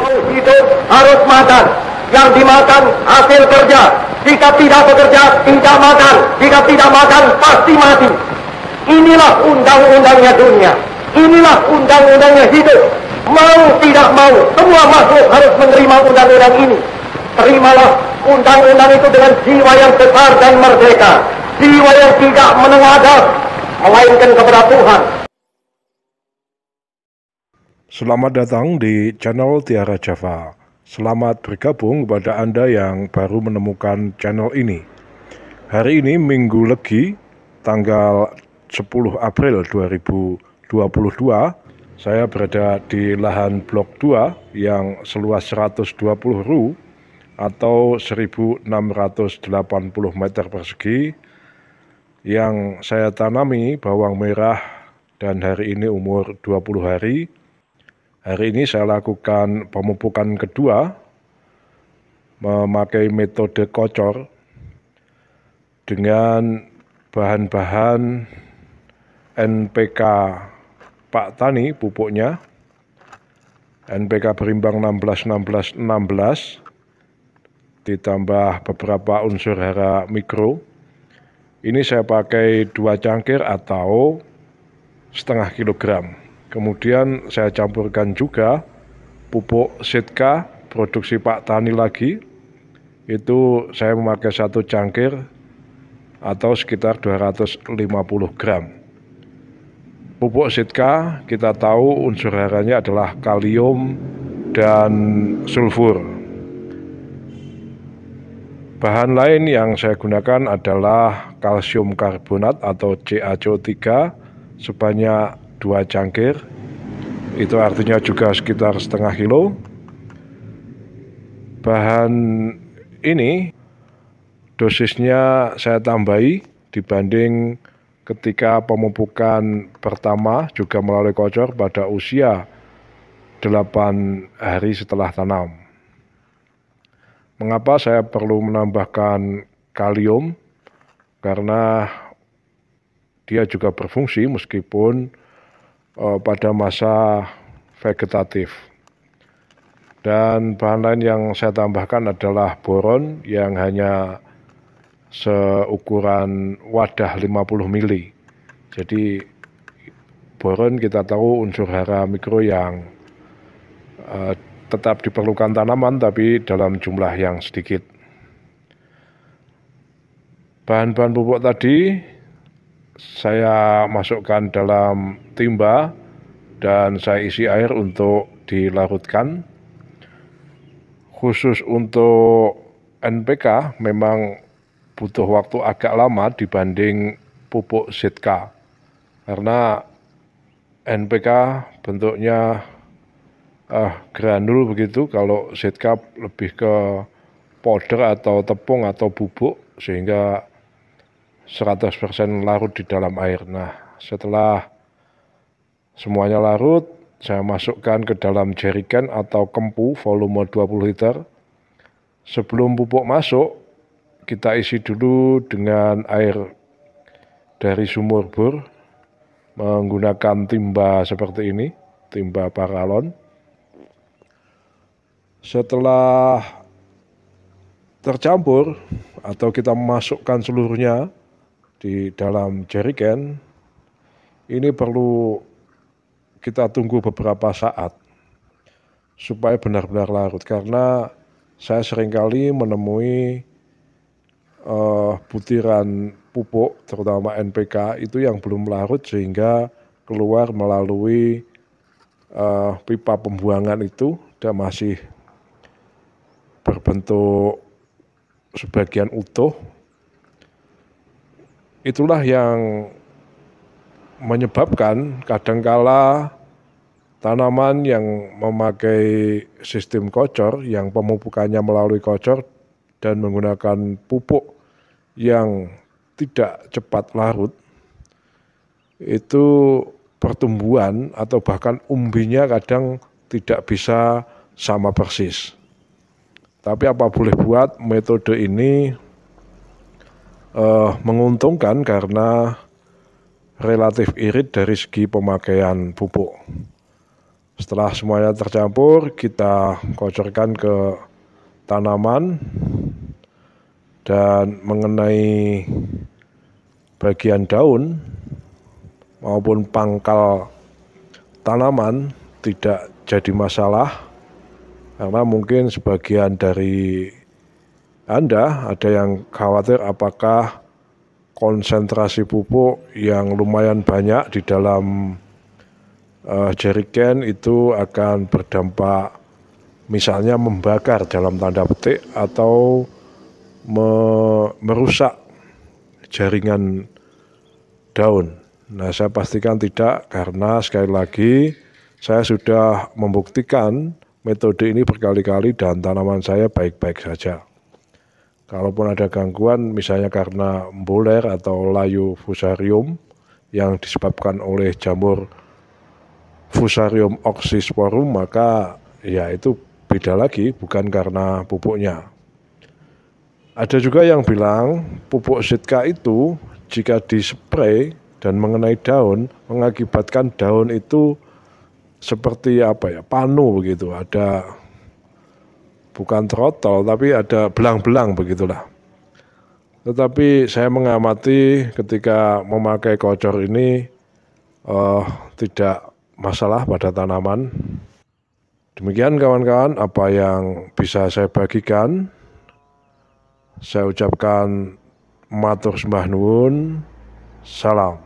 Mau hidup harus makan. Yang dimakan hasil kerja. Jika tidak bekerja, tidak makan. Jika tidak makan, pasti mati. Inilah undang-undangnya dunia. Inilah undang-undangnya hidup. Mau tidak mau, semua makhluk harus menerima undang-undang ini. Terimalah undang-undang itu dengan jiwa yang besar dan merdeka. Jiwa yang tidak menengadah, melainkan kepada Tuhan. Selamat datang di channel Tiara Java. Selamat bergabung kepada Anda yang baru menemukan channel ini. Hari ini Minggu Legi, tanggal 10 April 2022, saya berada di lahan blok 2 yang seluas 120 ru atau 1680 meter persegi yang saya tanami bawang merah dan hari ini umur 20 hari. Hari ini saya lakukan pemupukan kedua memakai metode kocor dengan bahan-bahan NPK Pak Tani pupuknya, NPK berimbang 16-16-16 ditambah beberapa unsur hara mikro. Ini saya pakai 2 cangkir atau setengah kilogram. Kemudian saya campurkan juga pupuk Sitka produksi Pak Tani lagi. Itu saya memakai 1 cangkir atau sekitar 250 gram. Pupuk Sitka kita tahu unsur haranya adalah kalium dan sulfur. Bahan lain yang saya gunakan adalah kalsium karbonat atau CaCO3 sebanyak 2 cangkir, itu artinya juga sekitar setengah kilo. Bahan ini dosisnya saya tambahi dibanding ketika pemupukan pertama juga melalui kocor pada usia 8 hari setelah tanam. Mengapa saya perlu menambahkan kalium? Karena dia juga berfungsi meskipun pada masa vegetatif. Dan bahan lain yang saya tambahkan adalah boron yang hanya seukuran wadah 50 mili. Jadi boron kita tahu unsur hara mikro yang tetap diperlukan tanaman tapi dalam jumlah yang sedikit. Bahan-bahan pupuk tadi saya masukkan dalam timba dan saya isi air untuk dilarutkan. Khusus untuk NPK memang butuh waktu agak lama dibanding pupuk Sitka. Karena NPK bentuknya granul begitu, kalau Sitka lebih ke powder atau tepung atau bubuk sehingga 100% larut di dalam air. Nah, setelah semuanya larut, saya masukkan ke dalam jerigen atau kempu volume 20 liter. Sebelum pupuk masuk, kita isi dulu dengan air dari sumur bor menggunakan timba seperti ini, timba paralon. Setelah tercampur atau kita memasukkan seluruhnya di dalam jerigen, ini perlu kita tunggu beberapa saat supaya benar-benar larut, karena saya seringkali menemui butiran pupuk terutama NPK itu yang belum larut sehingga keluar melalui pipa pembuangan itu dan masih berbentuk sebagian utuh. Itulah yang menyebabkan kadangkala tanaman yang memakai sistem kocor, yang pemupukannya melalui kocor dan menggunakan pupuk yang tidak cepat larut, itu pertumbuhan atau bahkan umbinya kadang tidak bisa sama persis. Tapi apa boleh buat, metode ini menguntungkan karena relatif irit dari segi pemakaian pupuk. Setelah semuanya tercampur, kita kocorkan ke tanaman. Dan mengenai bagian daun maupun pangkal tanaman tidak jadi masalah, karena mungkin sebagian dari Anda ada yang khawatir apakah konsentrasi pupuk yang lumayan banyak di dalam jerigen itu akan berdampak misalnya membakar dalam tanda petik atau merusak jaringan daun. Nah, saya pastikan tidak, karena sekali lagi saya sudah membuktikan metode ini berkali-kali dan tanaman saya baik-baik saja. Kalaupun ada gangguan misalnya karena mboler atau layu fusarium yang disebabkan oleh jamur Fusarium oxysporum, maka ya itu beda lagi, bukan karena pupuknya. Ada juga yang bilang pupuk Sitka itu jika dispray dan mengenai daun mengakibatkan daun itu seperti panu begitu, ada bukan trotol tapi ada belang-belang begitulah. Tetapi saya mengamati ketika memakai kocor ini tidak masalah pada tanaman. Demikian kawan-kawan apa yang bisa saya bagikan. Saya ucapkan matur sembah nuwun, salam.